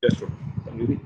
Just one.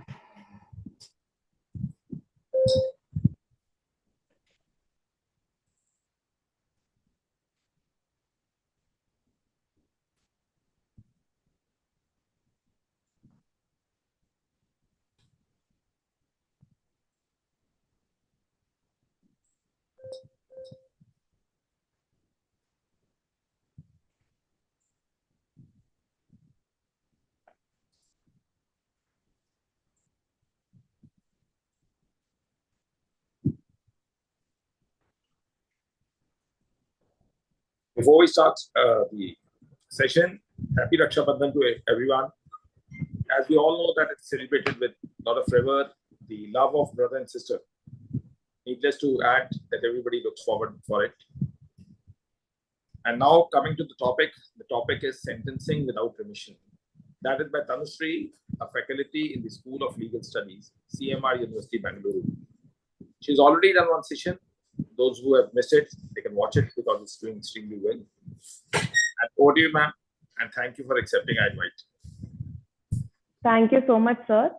Before we start the session, happy Raksha Bandhan to everyone. As we all know that it's celebrated with a lot of fervor, the love of brother and sister. Needless to add that everybody looks forward for it. And now coming to the topic is sentencing without remission. That is by Tannu Shree, a faculty in the School of Legal Studies, CMR University, Bengaluru. She's already done one session. Those who have missed it, they can watch it because it's doing extremely well. And over to you, ma'am, and thank you for accepting our invite. Thank you so much, sir.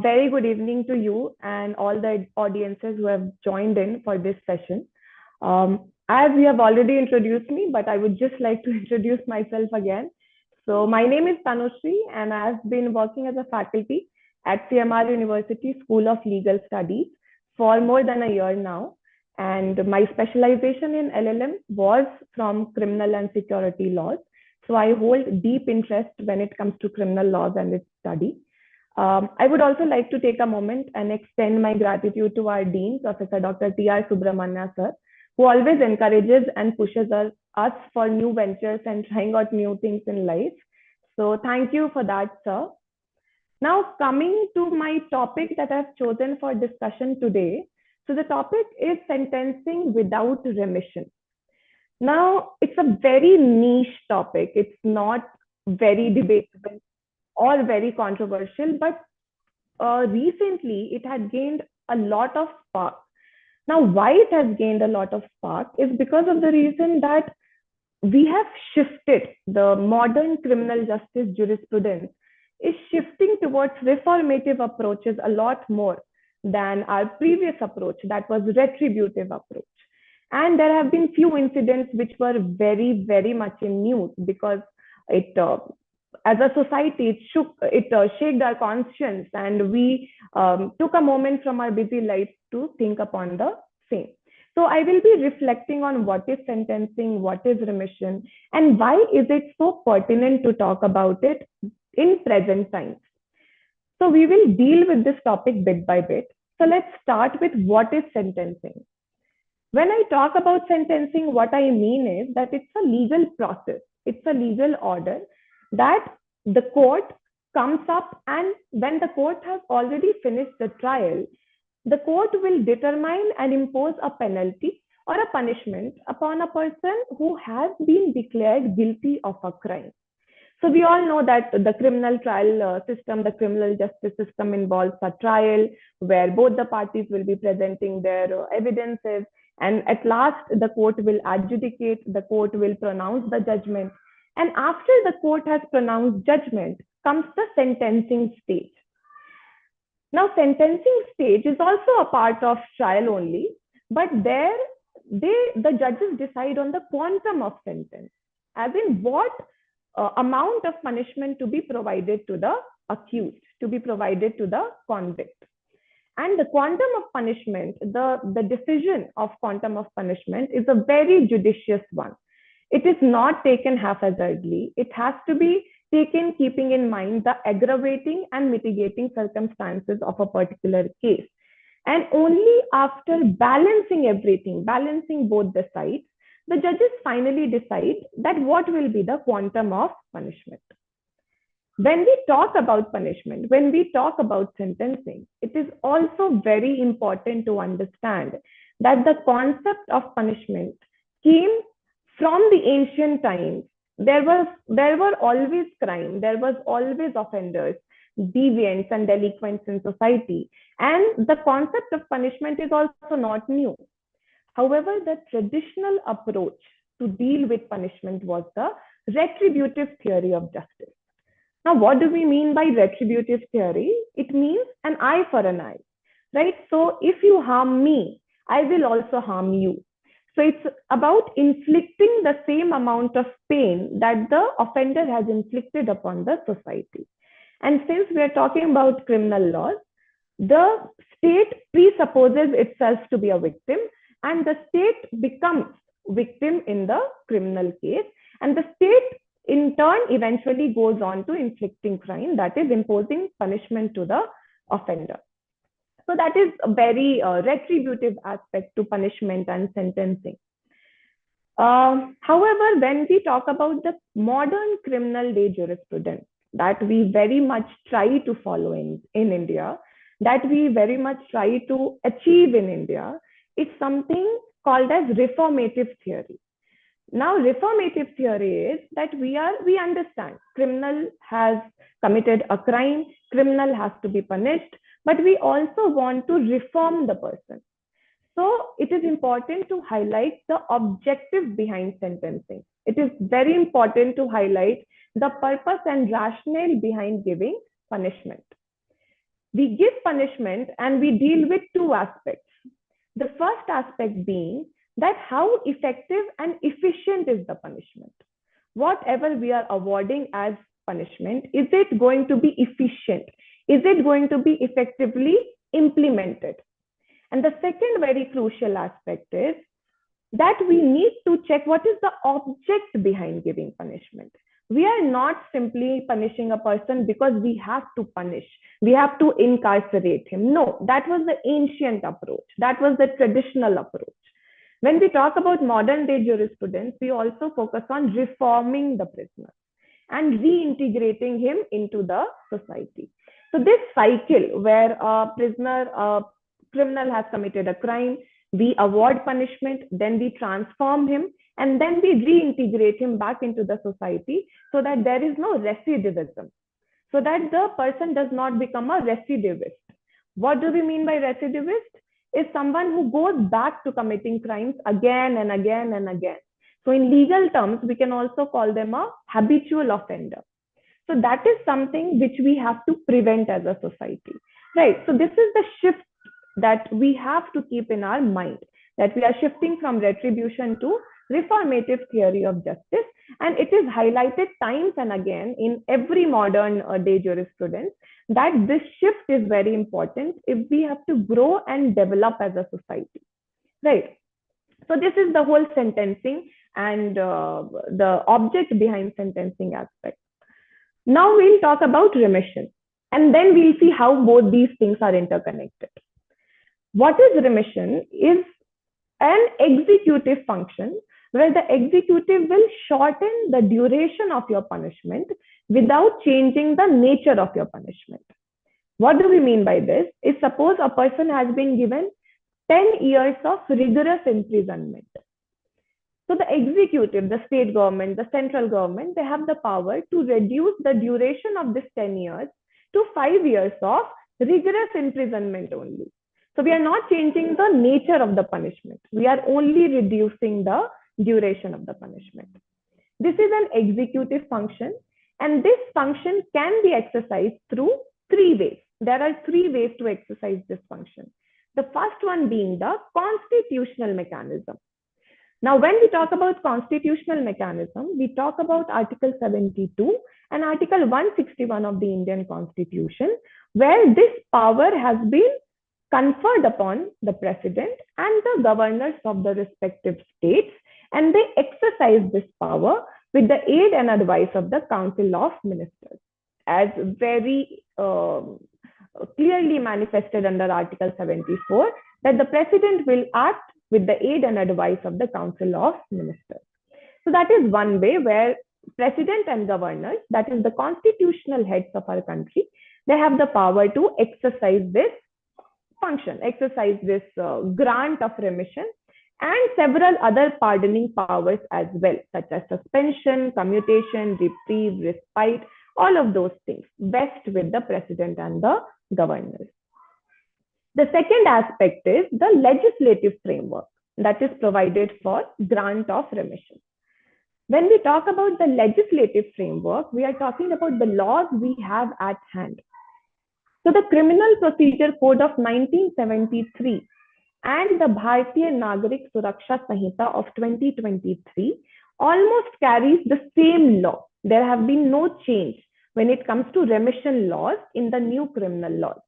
Very good evening to you and all the audiences who have joined in for this session. As you have already introduced me, but I would just like to introduce myself again. So my name is Tannu Shree, and I've been working as a faculty at CMR University School of Legal Studies for more than a year now. And my specialization in LLM was from criminal and security laws. So I hold deep interest when it comes to criminal laws and its study. I would also like to take a moment and extend my gratitude to our Dean, Professor Dr. T.R. Subramanya, sir, who always encourages and pushes us for new ventures and trying out new things in life. So thank you for that, sir. Now coming to my topic that I've chosen for discussion today. So the topic is sentencing without remission. Now, it's a very niche topic. It's not very debatable or very controversial, but recently it had gained a lot of spark. Now, why it has gained a lot of spark is because of the reason that we have shifted. The modern criminal justice jurisprudence is shifting towards reformative approaches a lot more than our previous approach, that was retributive approach. And there have been few incidents which were very, very much in news because it, as a society, it shaked our conscience, and we took a moment from our busy lives to think upon the same. So I will be reflecting on what is sentencing, what is remission, and why is it so pertinent to talk about it in present times. So we will deal with this topic bit by bit. So let's start with what is sentencing. When I talk about sentencing, what I mean is that it's a legal process. It's a legal order that the court comes up, and when the court has already finished the trial, the court will determine and impose a penalty or a punishment upon a person who has been declared guilty of a crime. So we all know that the criminal trial system, the criminal justice system involves a trial where both the parties will be presenting their evidences, and at last the court will adjudicate, the court will pronounce the judgment. And after the court has pronounced judgment comes the sentencing stage. Now, sentencing stage is also a part of trial only, but there the judges decide on the quantum of sentence, as in what amount of punishment to be provided to the accused, to be provided to the convict. And the quantum of punishment, the decision of quantum of punishment is a very judicious one. It is not taken haphazardly. It has to be taken keeping in mind the aggravating and mitigating circumstances of a particular case. And only after balancing everything, balancing both the sides, the judges finally decide that what will be the quantum of punishment. When we talk about punishment, when we talk about sentencing, it is also very important to understand that the concept of punishment came from the ancient times. There were always crime, there was always offenders, deviants and delinquents in society. And the concept of punishment is also not new. However, the traditional approach to deal with punishment was the retributive theory of justice. Now, what do we mean by retributive theory? It means an eye for an eye, right? So if you harm me, I will also harm you. So it's about inflicting the same amount of pain that the offender has inflicted upon the society. And since we are talking about criminal laws, the state presupposes itself to be a victim, and the state becomes victim in the criminal case, and the state in turn eventually goes on to inflicting crime, that is imposing punishment to the offender. So that is a very retributive aspect to punishment and sentencing. However, when we talk about the modern criminal day jurisprudence that we very much try to follow in India, that we very much try to achieve in India, it's something called as reformative theory. Now, reformative theory is that we understand criminal has committed a crime, criminal has to be punished, but we also want to reform the person. So it is important to highlight the objective behind sentencing. It is very important to highlight the purpose and rationale behind giving punishment. We give punishment and we deal with two aspects. The first aspect being that how effective and efficient is the punishment. Whatever we are awarding as punishment, is it going to be efficient? Is it going to be effectively implemented? And the second very crucial aspect is that we need to check what is the object behind giving punishment. We are not simply punishing a person because we have to punish, we have to incarcerate him. No, that was the ancient approach. That was the traditional approach. When we talk about modern day jurisprudence, we also focus on reforming the prisoner and reintegrating him into the society. So this cycle where a criminal has committed a crime, we award punishment, then we transform him, and then we reintegrate him back into the society so that there is no recidivism, so that the person does not become a recidivist. What do we mean by recidivist? Is someone who goes back to committing crimes again and again and again. So in legal terms, we can also call them a habitual offender. So that is something which we have to prevent as a society, right? So this is the shift that we have to keep in our mind, that we are shifting from retribution to reformative theory of justice. And it is highlighted times and again in every modern day jurisprudence that this shift is very important if we have to grow and develop as a society, right? So this is the whole sentencing and the object behind sentencing aspect. Now we'll talk about remission, and then we'll see how both these things are interconnected. What is remission? Is an executive function where the executive will shorten the duration of your punishment without changing the nature of your punishment. What do we mean by this? Is suppose a person has been given 10 years of rigorous imprisonment. So the executive, the state government, the central government, they have the power to reduce the duration of this 10 years to 5 years of rigorous imprisonment only. So we are not changing the nature of the punishment. We are only reducing the duration of the punishment. This is an executive function, and this function can be exercised through three ways. There are three ways to exercise this function. The first one being the constitutional mechanism. Now, when we talk about constitutional mechanism, we talk about Article 72 and Article 161 of the Indian Constitution, where this power has been conferred upon the president and the governors of the respective states, and they exercise this power with the aid and advice of the Council of Ministers, as very clearly manifested under Article 74, that the president will act with the aid and advice of the Council of Ministers. So that is one way where president and governors, that is the constitutional heads of our country, they have the power to exercise this function, exercise this grant of remission, and several other pardoning powers as well, such as suspension, commutation, reprieve, respite, all of those things vest with the president and the governors. The second aspect is the legislative framework that is provided for grant of remission. When we talk about the legislative framework, we are talking about the laws we have at hand. So the Criminal Procedure Code of 1973 and the Bharatiya Nagarik Suraksha Sanhita of 2023 almost carries the same law. There have been no change when it comes to remission laws in the new criminal laws.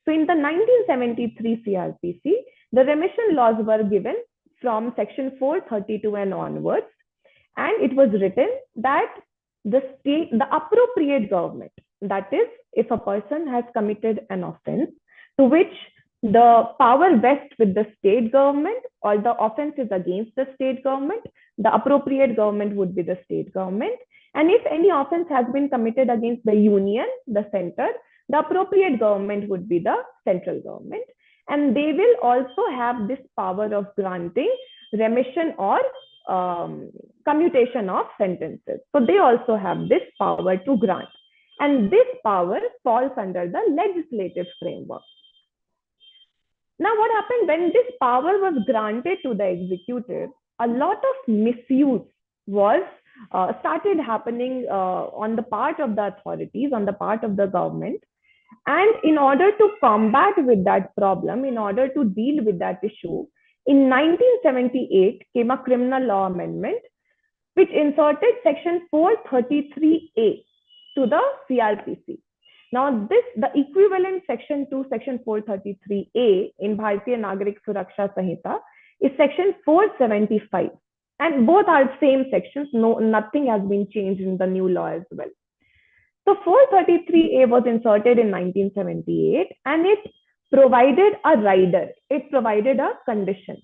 So in the 1973 CRPC, the remission laws were given from section 432 and onwards. And it was written that the appropriate government, that is, if a person has committed an offense to which the power vests with the state government or the offense is against the state government, the appropriate government would be the state government. And if any offense has been committed against the union, the center, the appropriate government would be the central government. And they will also have this power of granting remission or commutation of sentences. So they also have this power to grant. And this power falls under the legislative framework. Now, what happened when this power was granted to the executive? A lot of misuse was started happening on the part of the authorities, on the part of the government. And in order to combat with that problem, in order to deal with that issue, in 1978 came a criminal law amendment which inserted section 433A to the CRPC. Now, the equivalent section to section 433A in Bharatiya Nagarik Suraksha Sanhita is section 475. And both are same sections. Nothing has been changed in the new law as well. So 433A was inserted in 1978 and it provided a rider. It provided a condition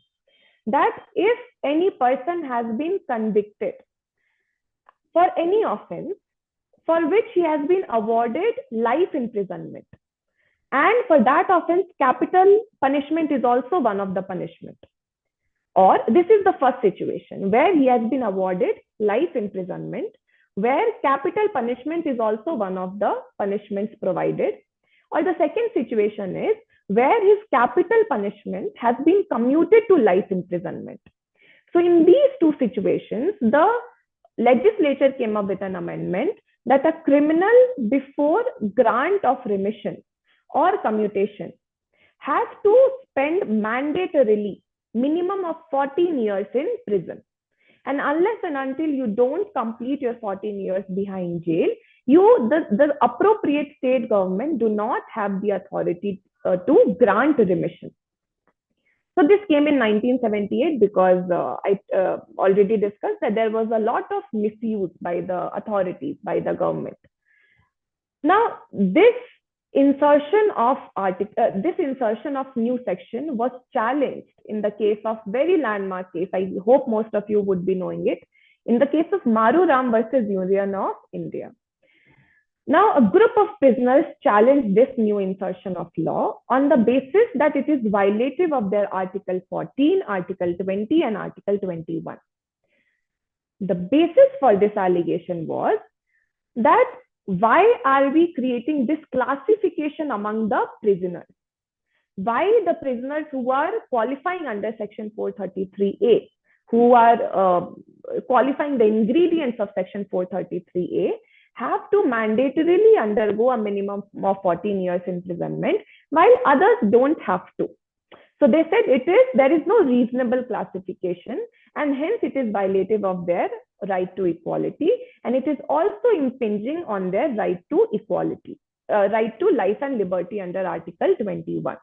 that if any person has been convicted for any offense for which he has been awarded life imprisonment, and for that offense, capital punishment is also one of the punishment. Or this is the first situation where he has been awarded life imprisonment, where capital punishment is also one of the punishments provided. Or the second situation is where his capital punishment has been commuted to life imprisonment. So in these two situations, the legislature came up with an amendment that a criminal before grant of remission or commutation has to spend mandatorily minimum of 14 years in prison. And unless and until you don't complete your 14 years behind jail, the appropriate state government do not have the authority to grant remission. So this came in 1978 because I already discussed that there was a lot of misuse by the authorities, by the government. Now, this insertion of new section was challenged in the case of very landmark case. I hope most of you would be knowing it. In the case of Maru Ram versus Union of India. Now, a group of prisoners challenged this new insertion of law on the basis that it is violative of their Article 14, Article 20, and Article 21. The basis for this allegation was that why are we creating this classification among the prisoners? Why the prisoners who are qualifying under Section 433A, who are qualifying the ingredients of Section 433A, have to mandatorily undergo a minimum of 14 years imprisonment, while others don't have to. So they said there is no reasonable classification, and hence it is violative of their right to equality, and it is also impinging on their right to equality, right to life and liberty under Article 21.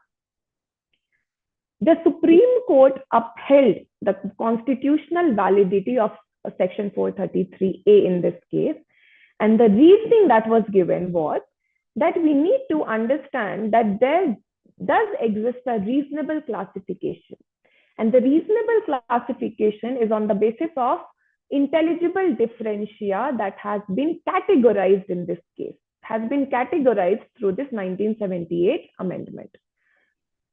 The Supreme Court upheld the constitutional validity of Section 433A in this case. And the reasoning that was given was that we need to understand that there does exist a reasonable classification. And the reasonable classification is on the basis of intelligible differentia that has been categorized in this case, has been categorized through this 1978 amendment.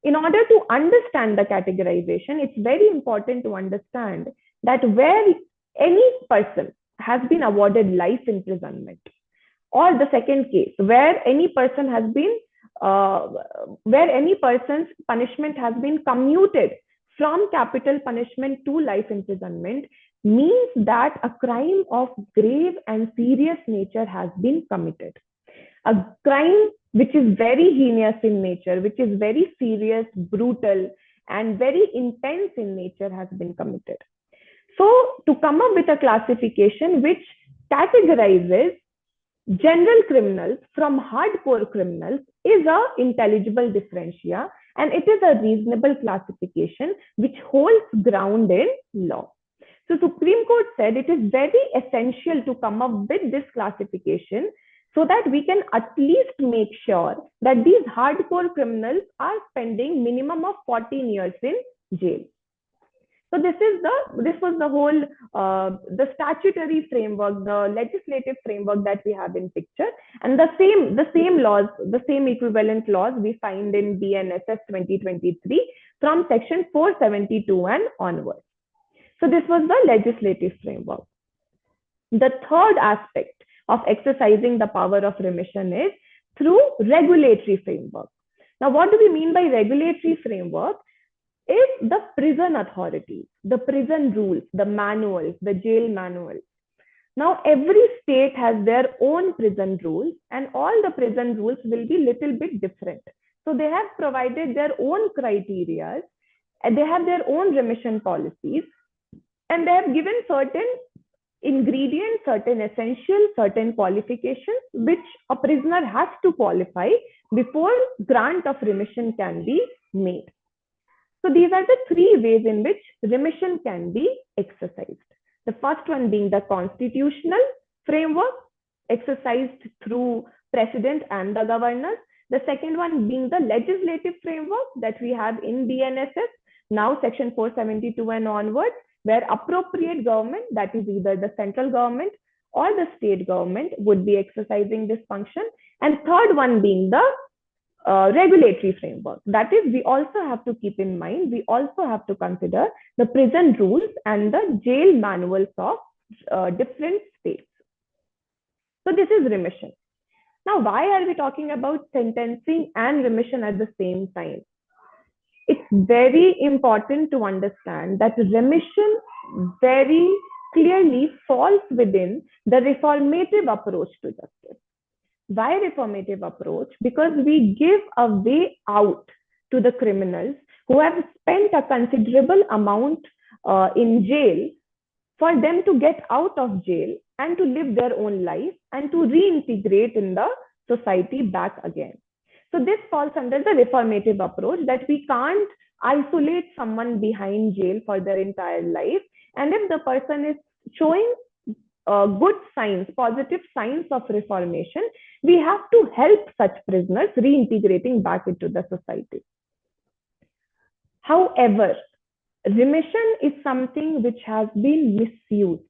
In order to understand the categorization, it's very important to understand that where any person has been awarded life imprisonment, or the second case where any person has been where any person's punishment has been commuted from capital punishment to life imprisonment, means that a crime of grave and serious nature has been committed. A crime which is very heinous in nature, which is very serious, brutal, and very intense in nature has been committed. So, to come up with a classification which categorizes general criminals from hardcore criminals is a intelligible differentia, and it is a reasonable classification which holds ground in law. So Supreme Court said it is very essential to come up with this classification so that we can at least make sure that these hardcore criminals are spending minimum of 14 years in jail. So this was the whole the statutory framework, the legislative framework that we have in picture, and the same laws, the same equivalent laws we find in BNSS 2023 from section 472 and onwards. So this was the legislative framework. The third aspect of exercising the power of remission is through regulatory framework. Now, what do we mean by regulatory framework? Is the prison authorities, the prison rules, the manuals, the jail manuals. Now, every state has their own prison rules, and all the prison rules will be little bit different. So they have provided their own criteria, and they have their own remission policies, and they have given certain ingredients, certain essentials, certain qualifications which a prisoner has to qualify before grant of remission can be made. So these are the three ways in which remission can be exercised. The first one being the constitutional framework exercised through president and the governors. The second one being the legislative framework that we have in BNSS, now section 472 and onwards, where appropriate government, that is either the central government or the state government, would be exercising this function. And third one being the regulatory framework. That is, we also have to keep in mind, we also have to consider the prison rules and the jail manuals of different states. So this is remission. Now, why are we talking about sentencing and remission at the same time? It's very important to understand that remission very clearly falls within the reformative approach to justice. Why reformative approach? Because we give a way out to the criminals who have spent a considerable amount in jail for them to get out of jail and to live their own life and to reintegrate in the society back again. So this falls under the reformative approach, that we can't isolate someone behind jail for their entire life. And if the person is showing good signs, positive signs of reformation, we have to help such prisoners reintegrating back into the society. However, remission is something which has been misused,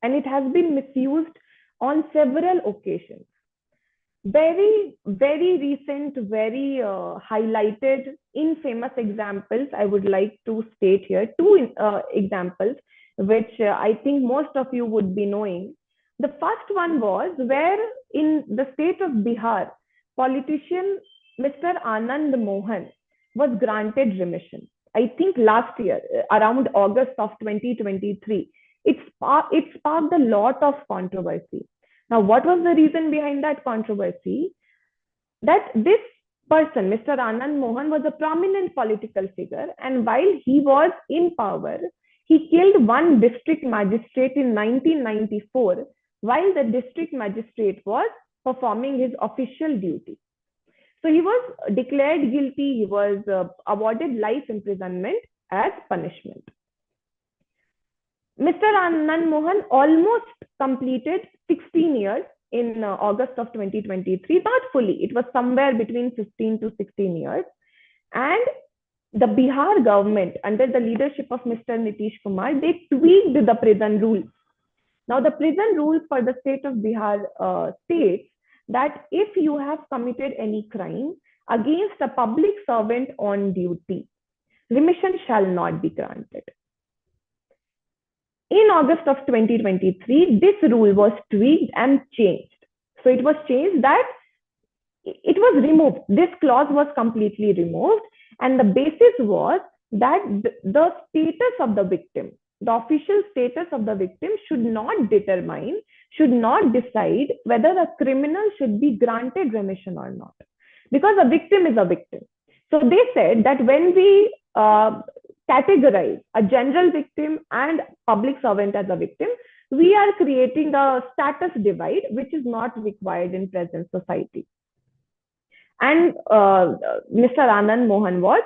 and it has been misused on several occasions. Very, very recent, very highlighted, infamous examples I would like to state here. Two examples which I think most of you would be knowing. The first one was where in the state of Bihar, politician Mr. Anand Mohan was granted remission. I think last year, around August of 2023, it sparked a lot of controversy. Now, what was the reason behind that controversy? That this person, Mr. Anand Mohan, was a prominent political figure, and while he was in power, he killed one district magistrate in 1994 while the district magistrate was performing his official duty. So he was declared guilty. He was awarded life imprisonment as punishment. Mr. Anand Mohan almost completed 16 years in August of 2023, not fully. It was somewhere between 15 to 16 years. And the Bihar government, under the leadership of Mr. Nitish Kumar, they tweaked the prison rules. Now, the prison rules for the state of Bihar states that if you have committed any crime against a public servant on duty, remission shall not be granted. In August of 2023, this rule was tweaked and changed. So it was changed that it was removed. This clause was completely removed. And the basis was that the status of the victim, the official status of the victim should not determine, should not decide whether a criminal should be granted remission or not. Because a victim is a victim. So they said that when we categorize a general victim and public servant as a victim, we are creating a status divide, which is not required in present society. And Mr. Anand Mohan was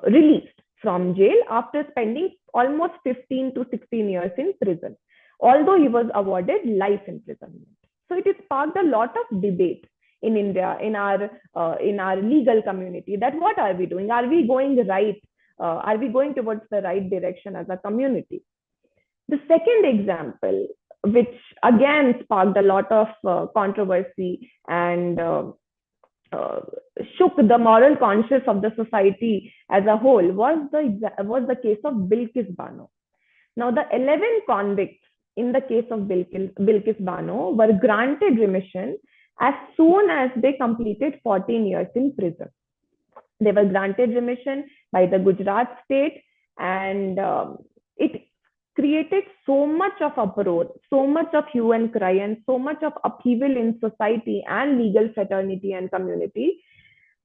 released from jail after spending almost 15 to 16 years in prison, although he was awarded life imprisonment. So it has sparked a lot of debate in India, in our legal community, that what are we doing? Are we going right? Are we going towards the right direction as a community? The second example, which again sparked a lot of controversy and shook the moral conscience of the society as a whole, was the case of Bilkis Bano. Now, the 11 convicts in the case of Bilkis Bano were granted remission as soon as they completed 14 years in prison. They were granted remission by the Gujarat state, and it created so much of uproar, so much of hue and cry, and so much of upheaval in society and legal fraternity and community,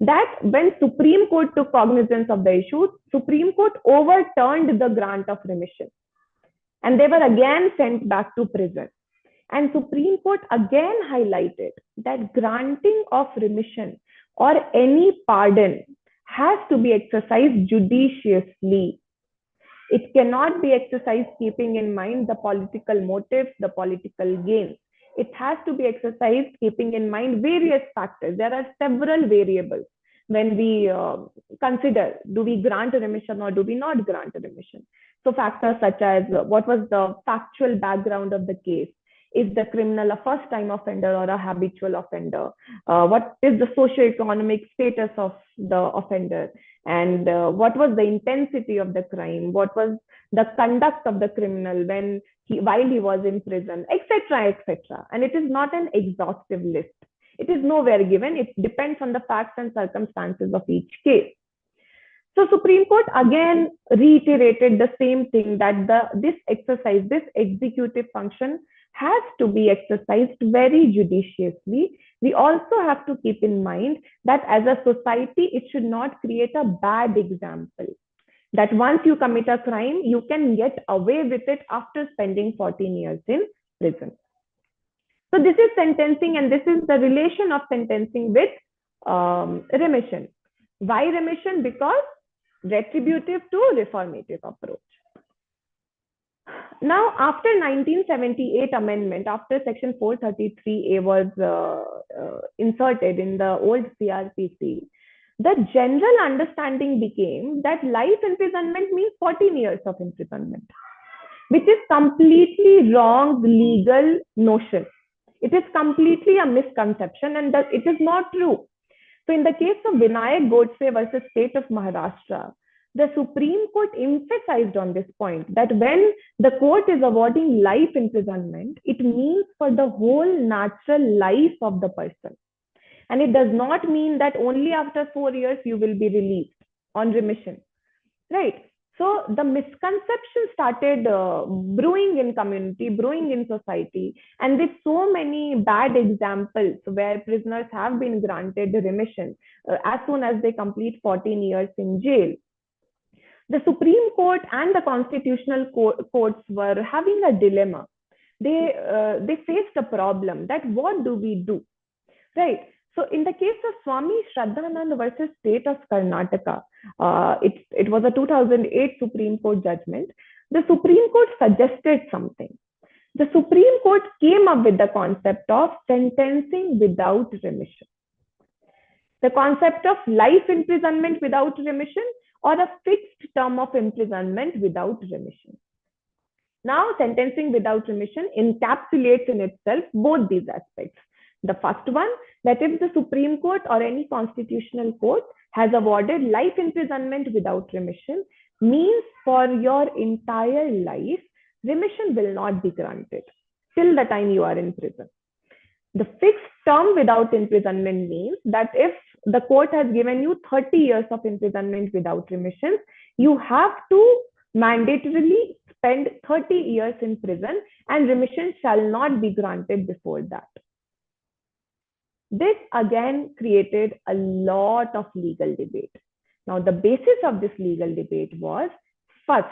that when Supreme Court took cognizance of the issue, Supreme Court overturned the grant of remission. And they were again sent back to prison. And Supreme Court again highlighted that granting of remission or any pardon has to be exercised judiciously. It cannot be exercised keeping in mind the political motives, the political gains. It has to be exercised keeping in mind various factors. There are several variables when we consider, do we grant a remission or do we not grant a remission? So factors such as what was the factual background of the case? Is the criminal a first-time offender or a habitual offender? What is the socioeconomic status of the offender? And what was the intensity of the crime? What was the conduct of the criminal while he was in prison, etc., etc. And it is not an exhaustive list. It is nowhere given. It depends on the facts and circumstances of each case. So Supreme Court again reiterated the same thing, that this exercise, this executive function has to be exercised very judiciously. We also have to keep in mind that as a society, it should not create a bad example. That once you commit a crime, you can get away with it after spending 14 years in prison. So this is sentencing, and this is the relation of sentencing with remission. Why remission? Because retributive to reformative approach. Now, after 1978 amendment, after section 433A was inserted in the old CRPC, the general understanding became that life imprisonment means 14 years of imprisonment, which is completely wrong legal notion. It is completely a misconception, and it is not true. So in the case of Vinayak Godse versus State of Maharashtra, the Supreme Court emphasized on this point, that when the court is awarding life imprisonment, it means for the whole natural life of the person. And it does not mean that only after 4 years you will be released on remission, right? So the misconception started brewing in community, brewing in society, and with so many bad examples where prisoners have been granted remission as soon as they complete 14 years in jail. The Supreme Court and the constitutional courts were having a dilemma. They faced a problem that what do we do, right? So in the case of Swami Shraddhanand versus State of Karnataka, it was a 2008 Supreme Court judgment. The Supreme Court suggested something. The Supreme Court came up with the concept of sentencing without remission. The concept of life imprisonment without remission, or a fixed term of imprisonment without remission. Now, sentencing without remission encapsulates in itself both these aspects. The first one, that if the Supreme Court or any constitutional court has awarded life imprisonment without remission, means for your entire life, remission will not be granted till the time you are in prison. The fixed term without imprisonment means that if the court has given you 30 years of imprisonment without remission, you have to mandatorily spend 30 years in prison, and remission shall not be granted before that. This again created a lot of legal debate. Now, the basis of this legal debate was, first,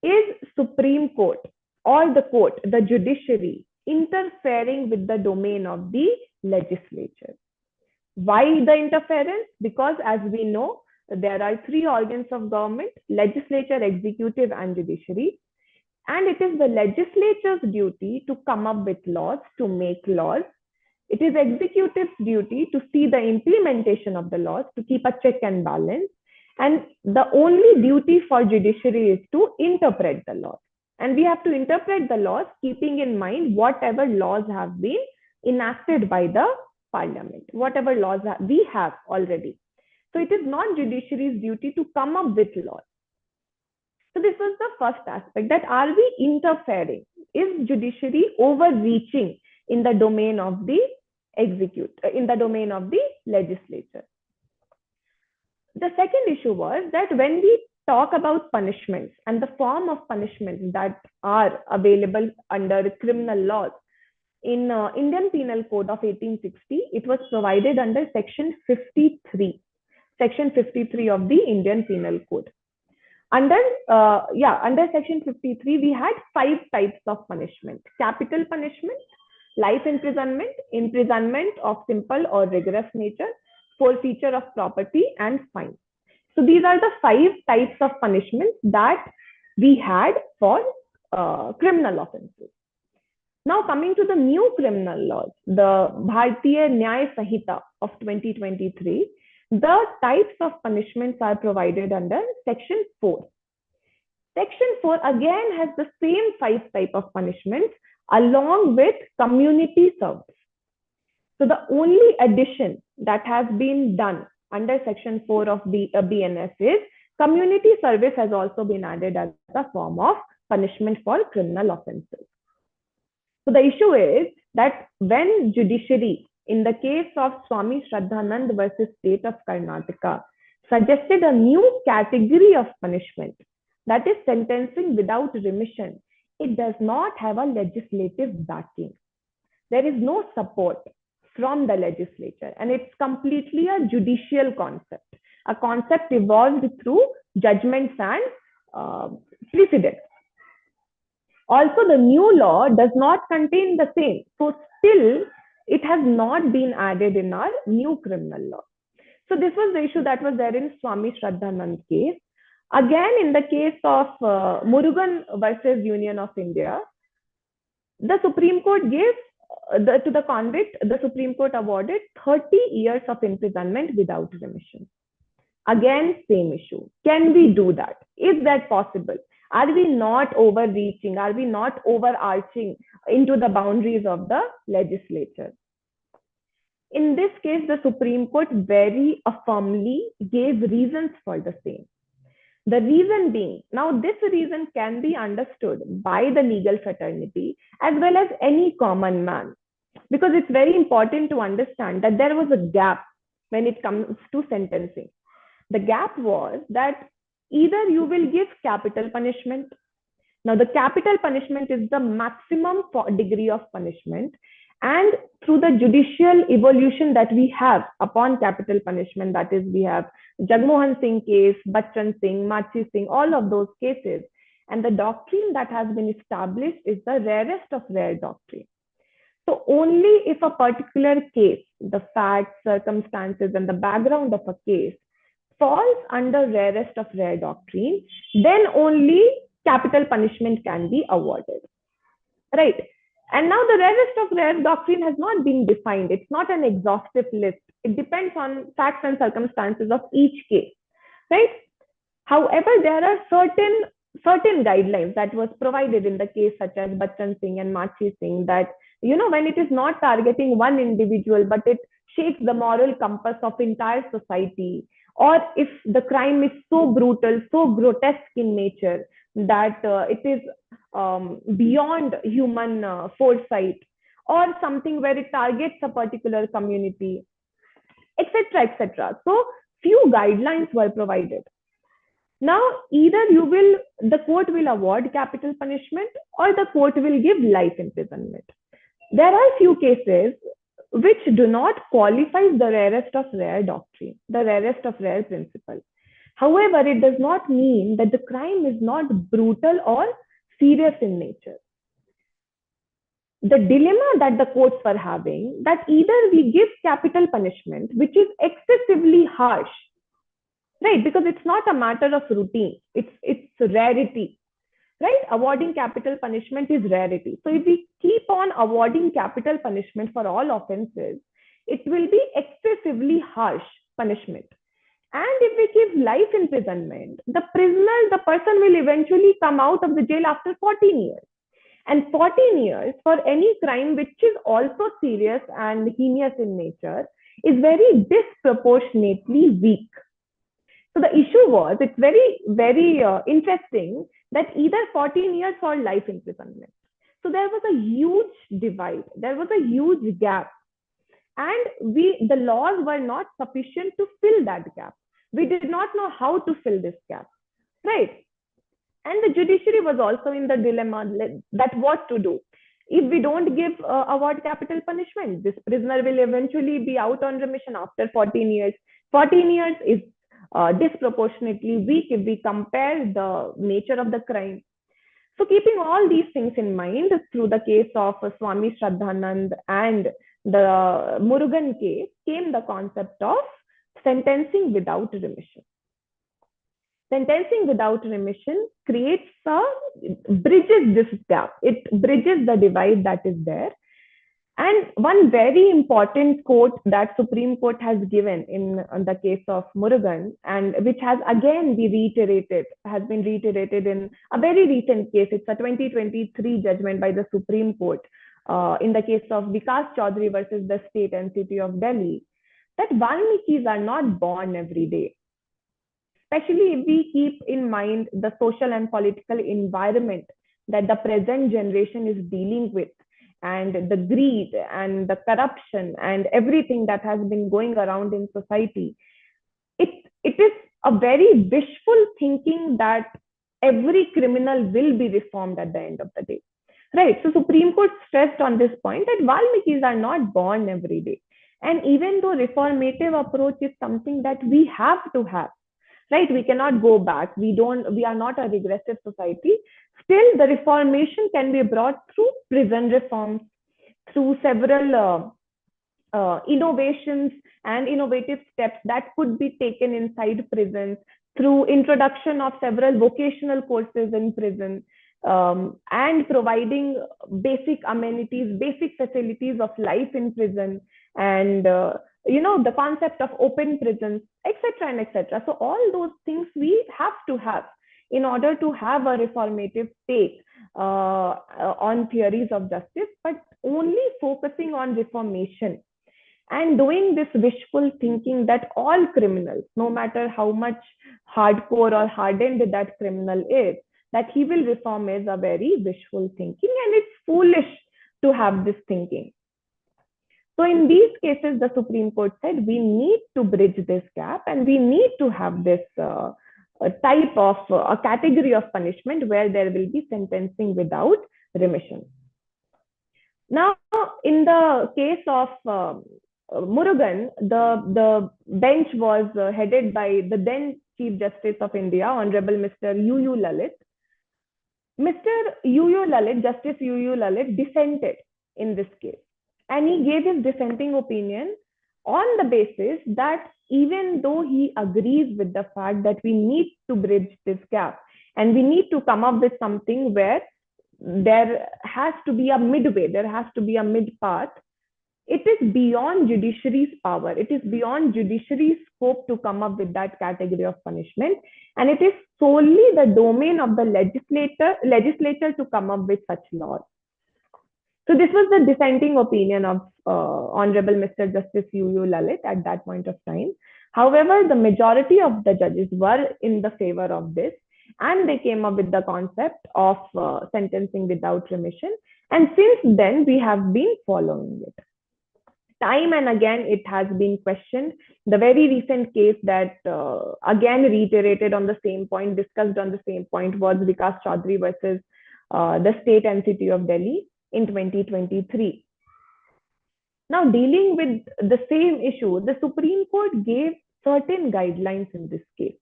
is Supreme Court or the court, the judiciary, interfering with the domain of the legislature? Why the interference? Because as we know, there are three organs of government: legislature, executive, and judiciary. And it is the legislature's duty to come up with laws, to make laws. It is executive's duty to see the implementation of the laws, to keep a check and balance. And the only duty for judiciary is to interpret the laws. And we have to interpret the laws keeping in mind whatever laws have been enacted by the parliament, whatever laws we have already. So it is not judiciary's duty to come up with laws. So this was the first aspect, that are we interfering? Is judiciary overreaching in the domain of the in the domain of the legislature? The second issue was that when we talk about punishments and the form of punishments that are available under criminal laws, in Indian Penal Code of 1860, it was provided under Section 53. Section 53 of the Indian Penal Code. Under Section 53, we had 5 types of punishment: capital punishment, life imprisonment, imprisonment of simple or rigorous nature, forfeiture of property, and fine. So these are the 5 types of punishments that we had for criminal offenses. Now coming to the new criminal laws, the Bharatiya Nyaya Sanhita of 2023, the types of punishments are provided under Section 4. Section 4 again has the same 5 types of punishments along with community service. So the only addition that has been done under Section 4 of the BNS is community service has also been added as a form of punishment for criminal offenses. So the issue is that when judiciary, in the case of Swami Shraddhanand versus State of Karnataka, suggested a new category of punishment, that is sentencing without remission, it does not have a legislative backing. There is no support from the legislature, and it's completely a judicial concept, a concept evolved through judgments and precedents. Also, the new law does not contain the same. So still, it has not been added in our new criminal law. So this was the issue that was there in Swami Shraddhanand case. Again, in the case of Murugan versus Union of India, the Supreme Court gave to the convict, the Supreme Court awarded 30 years of imprisonment without remission. Again, same issue. Can we do that? Is that possible? Are we not overreaching? Are we not overarching into the boundaries of the legislature? In this case, the Supreme Court very firmly gave reasons for the same. The reason being, now this reason can be understood by the legal fraternity as well as any common man, because it's very important to understand that there was a gap when it comes to sentencing. The gap was that either you will give capital punishment. Now, the capital punishment is the maximum degree of punishment. And through the judicial evolution that we have upon capital punishment, that is, we have Jagmohan Singh case, Bachchan Singh, Machi Singh, all of those cases. And the doctrine that has been established is the rarest of rare doctrine. So only if a particular case, the facts, circumstances, and the background of a case falls under rarest of rare doctrine, then only capital punishment can be awarded, right? And now the rarest of rare doctrine has not been defined. It's not an exhaustive list. It depends on facts and circumstances of each case, right? However, there are certain guidelines that was provided in the case such as Bachchan Singh and Machi Singh, that, you know, when it is not targeting one individual, but it shakes the moral compass of entire society, or if the crime is so brutal, so grotesque in nature that it is beyond human foresight, or something where it targets a particular community, etc., etc. So few guidelines were provided. Now, either the court will award capital punishment or the court will give life imprisonment. There are few cases which do not qualify the rarest of rare doctrine, the rarest of rare principle. However, it does not mean that the crime is not brutal or serious in nature. The dilemma that the courts were having, that either we give capital punishment, which is excessively harsh, right? Because it's not a matter of routine, it's rarity, right? Awarding capital punishment is rarity. So if we keep on awarding capital punishment for all offenses, it will be excessively harsh punishment. And if we give life imprisonment, the person will eventually come out of the jail after 14 years. And 14 years for any crime which is also serious and heinous in nature is very disproportionately weak. So the issue was, it's very, very interesting that either 14 years or life imprisonment. So there was a huge divide. There was a huge gap. And the laws were not sufficient to fill that gap. We did not know how to fill this gap, right? And the judiciary was also in the dilemma that what to do. If we don't give award capital punishment, this prisoner will eventually be out on remission after 14 years. 14 years is disproportionately weak if we compare the nature of the crime. So keeping all these things in mind, through the case of Swami Shraddhanand and the Murugan case, came the concept of sentencing without remission. Sentencing without remission bridges this gap. It bridges the divide that is there. And one very important quote that Supreme Court has given in the case of Murugan, and which has again been reiterated in a very recent case. It's a 2023 judgment by the Supreme Court in the case of Vikas Chaudhary versus the state and city of Delhi, that Valmikis are not born every day. Especially if we keep in mind the social and political environment that the present generation is dealing with, and the greed and the corruption and everything that has been going around in society. It is a very wishful thinking that every criminal will be reformed at the end of the day. Right. So Supreme Court stressed on this point that Valmikis are not born every day. And even though reformative approach is something that we have to have, right? We cannot go back. We are not a regressive society. Still, the reformation can be brought through prison reforms, through several innovations and innovative steps that could be taken inside prisons, through introduction of several vocational courses in prison, and providing basic amenities, basic facilities of life in prison, and the concept of open prisons, etc. and etc. So all those things we have to have in order to have a reformative take on theories of justice, but only focusing on reformation and doing this wishful thinking that all criminals, no matter how much hardcore or hardened that criminal is, that he will reform, is a very wishful thinking, and it's foolish to have this thinking. So in these cases, the Supreme Court said we need to bridge this gap, and we need to have this type of a category of punishment where there will be sentencing without remission. Now, in the case of Murugan, the bench was headed by the then Chief Justice of India, Honorable Mr. U.U. Lalit. Mr. U.U. Lalit, Justice U.U. Lalit, dissented in this case. And he gave his dissenting opinion on the basis that even though he agrees with the fact that we need to bridge this gap and we need to come up with something where there has to be a midway, there has to be a mid path, it is beyond judiciary's power. It is beyond judiciary's scope to come up with that category of punishment. And it is solely the domain of the legislature to come up with such laws. So this was the dissenting opinion of Honorable Mr. Justice U.U. Lalit at that point of time. However, the majority of the judges were in the favor of this, and they came up with the concept of sentencing without remission. And since then, we have been following it. time and again it has been questioned. The very recent case that again reiterated on the same point, discussed on the same point, was Vikas Chaudhary versus the state and city of Delhi in 2023. Now, dealing with the same issue, the Supreme Court gave certain guidelines in this case.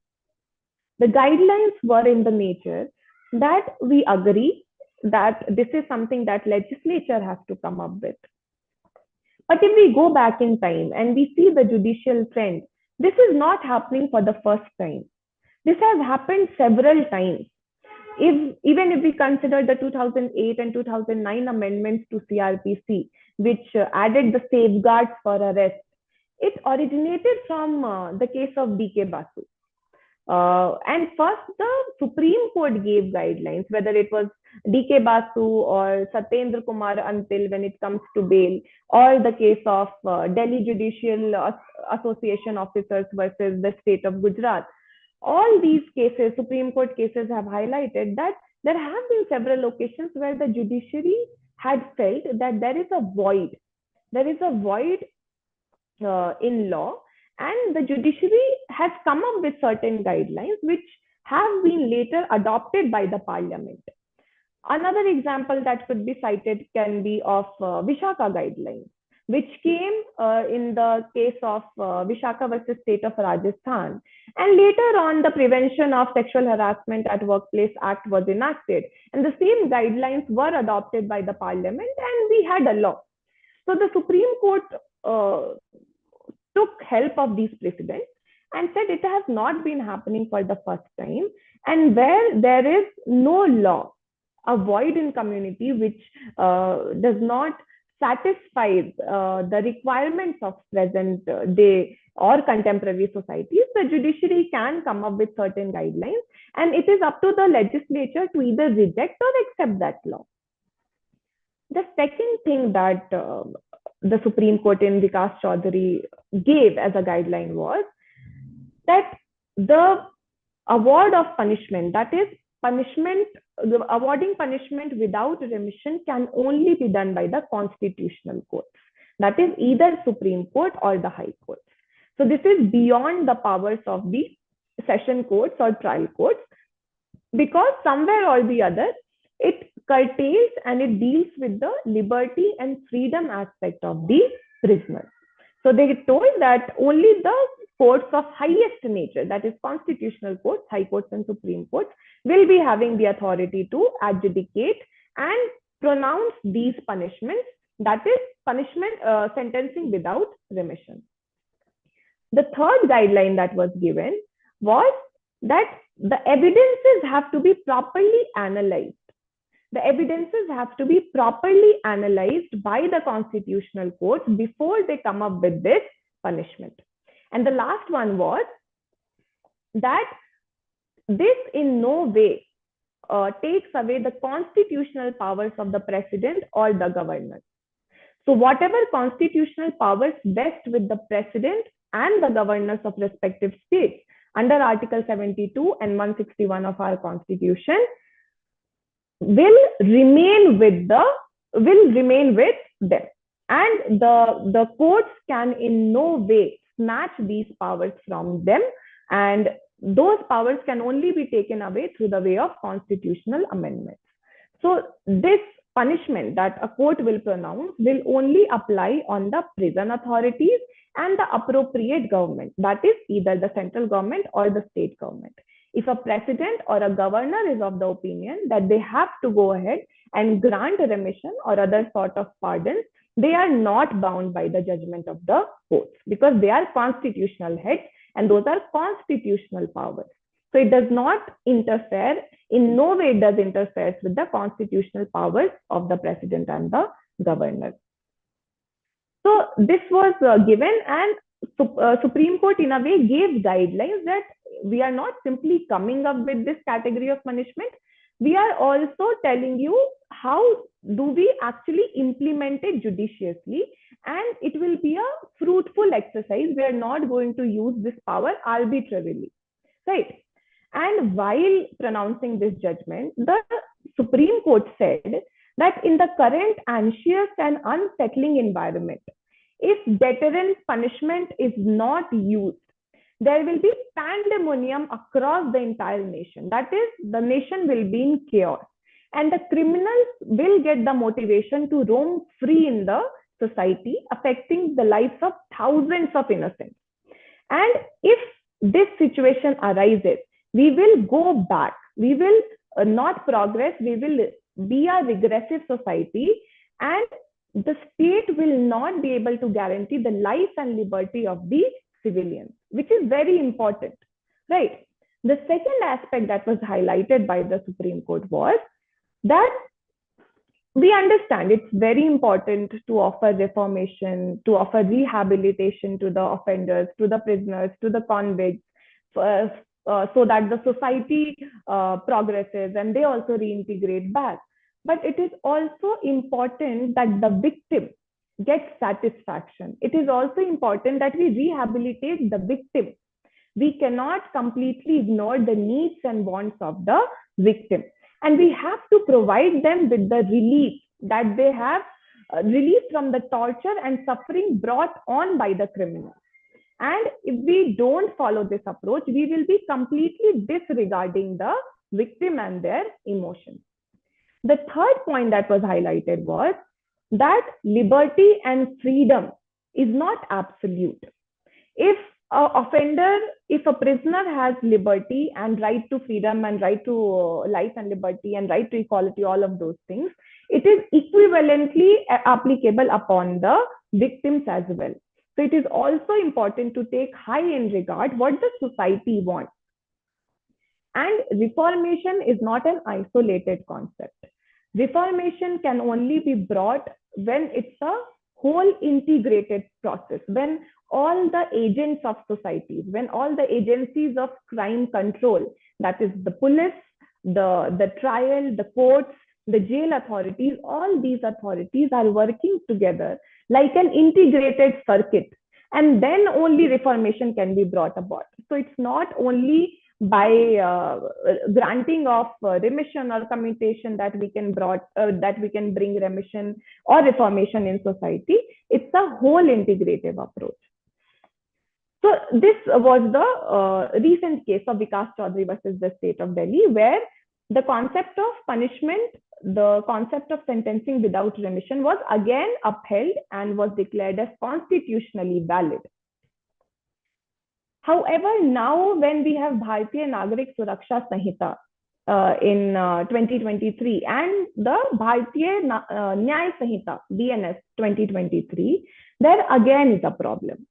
The guidelines were in the nature that we agree that this is something that legislature has to come up with. But if we go back in time and we see the judicial trend, this is not happening for the first time. This has happened several times. Even if we consider the 2008 and 2009 amendments to CRPC, which added the safeguards for arrest, it originated from the case of D.K. Basu. And first, the Supreme Court gave guidelines, whether it was D.K. Basu or Satyendra Kumar Antil when it comes to bail, or the case of Delhi Judicial Association officers versus the state of Gujarat. All these cases, Supreme Court cases, have highlighted that there have been several occasions where the judiciary had felt that there is a void. There is a void in law, and the judiciary has come up with certain guidelines which have been later adopted by the parliament. Another example that could be cited can be of Vishaka guidelines, which came in the case of Vishaka versus state of Rajasthan. And later on, the Prevention of Sexual Harassment at Workplace Act was enacted. And the same guidelines were adopted by the parliament, and we had a law. So the Supreme Court took help of these precedents and said it has not been happening for the first time. And where there is no law, a void in community which does not satisfies the requirements of present day or contemporary societies, the judiciary can come up with certain guidelines, and it is up to the legislature to either reject or accept that law. The second thing that the Supreme Court in Vikas Chaudhary gave as a guideline was that the award of punishment, that is awarding punishment without remission, can only be done by the constitutional courts. That is either Supreme Court or the High Court. So this is beyond the powers of the session courts or trial courts, because somewhere or the other, it curtails and it deals with the liberty and freedom aspect of the prisoner. So they told that only the courts of highest nature, that is constitutional courts, high courts and Supreme Courts, will be having the authority to adjudicate and pronounce these punishments, that is punishment sentencing without remission. The third guideline that was given was that the evidences have to be properly analyzed. The evidences have to be properly analyzed by the constitutional courts before they come up with this punishment. And the last one was that this in no way takes away the constitutional powers of the president or the governor. So whatever constitutional powers vest with the president and the governors of respective states under Article 72 and 161 of our constitution will remain with them, and the courts can in no way snatch these powers from them, and those powers can only be taken away through the way of constitutional amendments. So this punishment that a court will pronounce will only apply on the prison authorities and the appropriate government, that is either the central government or the state government. If a president or a governor is of the opinion that they have to go ahead and grant a remission or other sort of pardons, they are not bound by the judgment of the courts, because they are constitutional heads and those are constitutional powers. So it does not interfere, in no way it does interfere with the constitutional powers of the president and the governor. So this was given, and Supreme Court in a way gave guidelines that we are not simply coming up with this category of punishment. We are also telling you how do we actually implement it judiciously, and it will be a fruitful exercise. We are not going to use this power arbitrarily, right? And while pronouncing this judgment, the Supreme Court said that in the current anxious and unsettling environment if deterrent punishment is not used, there will be pandemonium across the entire nation. That is, the nation will be in chaos. And the criminals will get the motivation to roam free in the society, affecting the lives of thousands of innocents. And if this situation arises, we will go back. We will not progress. We will be a regressive society, and the state will not be able to guarantee the life and liberty of the civilians, which is very important, right? The second aspect that was highlighted by the Supreme Court was that we understand it's very important to offer reformation, to offer rehabilitation to the offenders, to the prisoners, to the convicts, so that the society progresses and they also reintegrate back. But it is also important that the victim gets satisfaction. It is also important that we rehabilitate the victim. We cannot completely ignore the needs and wants of the victim. And we have to provide them with the relief that they have, relief from the torture and suffering brought on by the criminal. And if we don't follow this approach, we will be completely disregarding the victim and their emotions. The third point that was highlighted was that liberty and freedom is not absolute. If a prisoner has liberty and right to freedom and right to life and liberty and right to equality, all of those things, it is equivalently applicable upon the victims as well. So it is also important to take high in regard what the society wants. And reformation is not an isolated concept. Reformation can only be brought when it's a whole integrated process, when all the agents of society, when all the agencies of crime control, that is the police, the trial, the courts, the jail authorities, all these authorities are working together like an integrated circuit. And then only reformation can be brought about. So it's not only by granting of remission or commutation that we can bring remission or reformation in society. It's a whole integrative approach. So this was the recent case of Vikas Chaudhary versus the state of Delhi, where the concept of punishment, the concept of sentencing without remission was again upheld and was declared as constitutionally valid. However, now when we have Bharatiya Nagarik Suraksha Sanhita in 2023 and the Bharatiya Nyay Sanhita, BNS 2023, there again is a problem.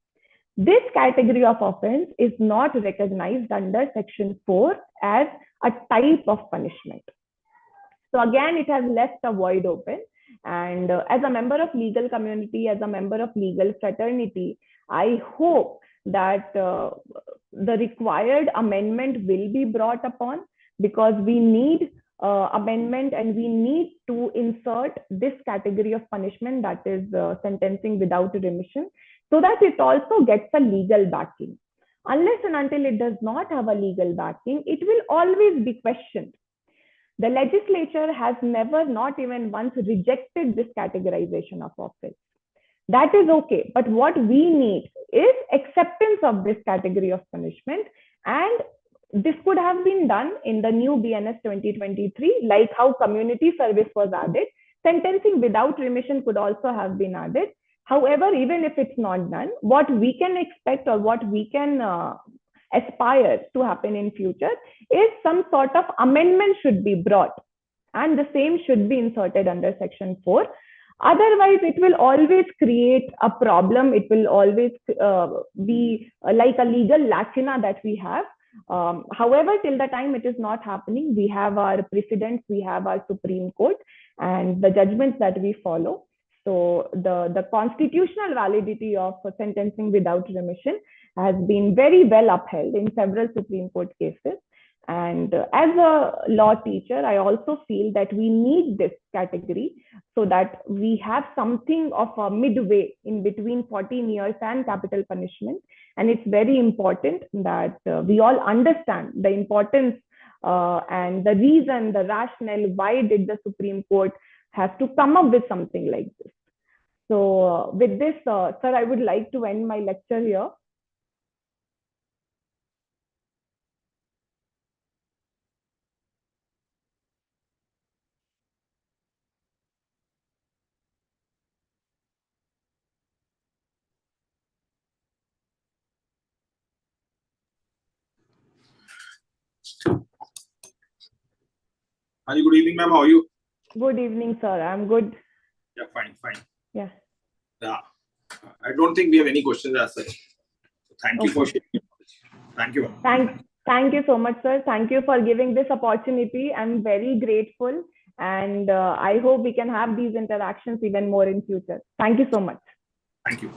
This category of offense is not recognized under Section 4 as a type of punishment. So again, it has left a void open. And as a member of legal community, as a member of legal fraternity, I hope that the required amendment will be brought upon, because we need amendment and we need to insert this category of punishment, that is sentencing without remission, so that it also gets a legal backing. Unless and until it does not have a legal backing, it will always be questioned. The legislature has never, not even once, rejected this categorization of offense. That is okay. But what we need is acceptance of this category of punishment. And this could have been done in the new BNS 2023, like how community service was added. Sentencing without remission could also have been added. However, even if it's not done, what we can expect or what we can aspire to happen in future is some sort of amendment should be brought, and the same should be inserted under Section 4. Otherwise, it will always create a problem. It will always be like a legal lacuna that we have. However, till the time it is not happening, we have our precedents, we have our Supreme Court and the judgments that we follow. So the constitutional validity of sentencing without remission has been very well upheld in several Supreme Court cases. And as a law teacher, I also feel that we need this category so that we have something of a midway in between 14 years and capital punishment. And it's very important that we all understand the importance and the reason, the rationale, why did the Supreme Court have to come up with something like this. So with this, sir, I would like to end my lecture here. Hari, good evening, ma'am. How are you? Good evening, sir. I'm good. Yeah, fine. Yeah. Yeah. I don't think we have any questions as such. So thank you for sharing your knowledge. Thank you, ma'am. Thank you so much, sir. Thank you for giving this opportunity. I'm very grateful, and I hope we can have these interactions even more in future. Thank you so much. Thank you.